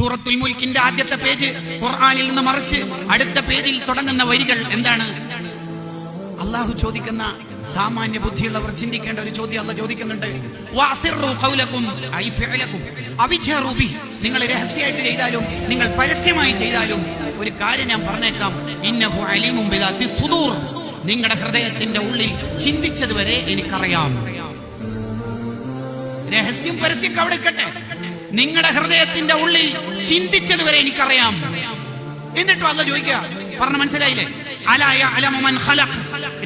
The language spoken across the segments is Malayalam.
സൂറത്തുൽ മുൽക്കിന്റെ ആദ്യത്തെ പേജ് ഖുർആനിൽ നിന്ന് മറിച്ച് അടുത്ത പേജിൽ തുടങ്ങുന്ന വരികൾ എന്താണ്? അള്ളാഹു ചോദിക്കുന്ന, സാമാന്യ ബുദ്ധിയുള്ളവർ ചിന്തിക്കേണ്ട ഒരു ചോദ്യം അള്ളാഹു ചോദിക്കുന്നുണ്ട്. വഅസിറു ഖൗലകും ഐ ഫിഅലകും അവിജറു ബി. നിങ്ങൾ രഹസ്യമായിട്ട് ചെയ്താലും നിങ്ങൾ പരസ്യമായി ചെയ്താലും ഒരു കാര്യം ഞാൻ പറഞ്ഞേക്കാം, ഇന്നഹു അലീമും ബിദാത്തി സുദൂർ. നിങ്ങളുടെ ഹൃദയത്തിന്റെ ഉള്ളിൽ ചിന്തിച്ചത് വരെ എനിക്കറിയാം. രഹസ്യം പരസ്യം അവിടെ നിൽക്കട്ടെ, നിങ്ങളുടെ ഹൃദയത്തിന്റെ ഉള്ളിൽ ചിന്തിച്ചത് വരെ എനിക്കറിയാം. എന്നിട്ടും അള്ളാഹു ചോദിക്കുക, പറഞ്ഞ മനസ്സിലായില്ലേ? അലാ യഅലമു മൻ ഖലഖ്.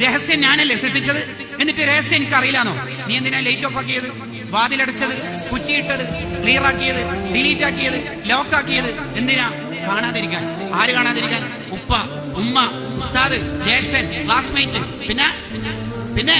രഹസ്യം ഞാനല്ലേ സൃഷ്ടിച്ചത്, എന്നിട്ട് രഹസ്യം എനിക്ക് അറിയില്ലാന്നോ? നീ എന്തിനാ ലൈറ്റ് ഓഫ് ആക്കിയത്, വാതിലടച്ചത്, കുറ്റിയിട്ടത്, ക്ലിയർ ആക്കിയത്, ഡിലീറ്റ് ആക്കിയത്, ലോക്ക് ആക്കിയത്? എന്തിനാ? കാണാതിരിക്കാൻ. ആര് കാണാതിരിക്കാൻ? ഉപ്പ, ഉമ്മ, ഉസ്താദ്, ജ്യേഷ്ഠൻ, ക്ലാസ്മേറ്റ്. പിന്നെ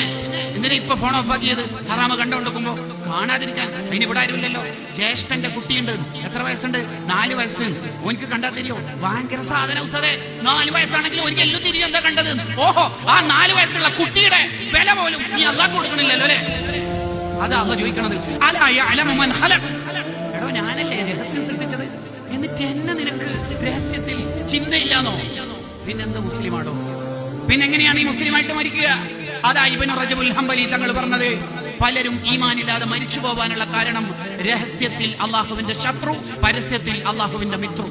എന്തിനാ ഇപ്പൊ ഫോൺ ഓഫ് ആക്കിയത്? ഹറാമ് കണ്ടുകൊണ്ടിരിക്കുമ്പോ കാണാതിരിക്കാൻ. അതിന് ഇവിടെ ആരുമില്ലല്ലോ. ജ്യേഷ്ഠന്റെ കുട്ടിയുണ്ട്, എത്ര വയസ്സുണ്ട്? 4 വയസ്സ്. ഓനിക്ക് കണ്ടാ തിരിയോ? ഭയങ്കര സാധന ഉസ്താദേ, 4 വയസ്സാണെങ്കിൽ ഓനിക്ക് എല്ലാം തിരിയോ? എന്താ കണ്ടത്? ഓഹോ, ആ 4 വയസ്സുള്ള കുട്ടിയുടെ വില പോലും നീ അള്ളാഹ് കൊടുക്കണില്ലല്ലോ അല്ലെ? അതാ അള്ളാഹ് ചോദിക്കണത്. അലാ യഅലമു മൻ ഖലഖ്. എടോ, ഞാനല്ലേ രഹസ്യം സൃഷ്ടിച്ചത്, എന്നിട്ട് എന്നെ നിനക്ക് രഹസ്യത്തിൽ ചിന്തയില്ലാന്നോ? പിന്നെന്ത് മുസ്ലിമാണോ? പിന്നെങ്ങനെയാ നീ മുസ്ലിമായിട്ട് മരിക്കുക? അതാ ഇബ്നു റജബുൽ ഹംബലി തങ്ങൾ പറഞ്ഞത്, പലരും ഈമാനില്ലാതെ മരിച്ചു പോവാനുള്ള കാരണം രഹസ്യത്തിൽ അള്ളാഹുവിന്റെ ശത്രു, പരസ്യത്തിൽ അള്ളാഹുവിന്റെ മിത്രു.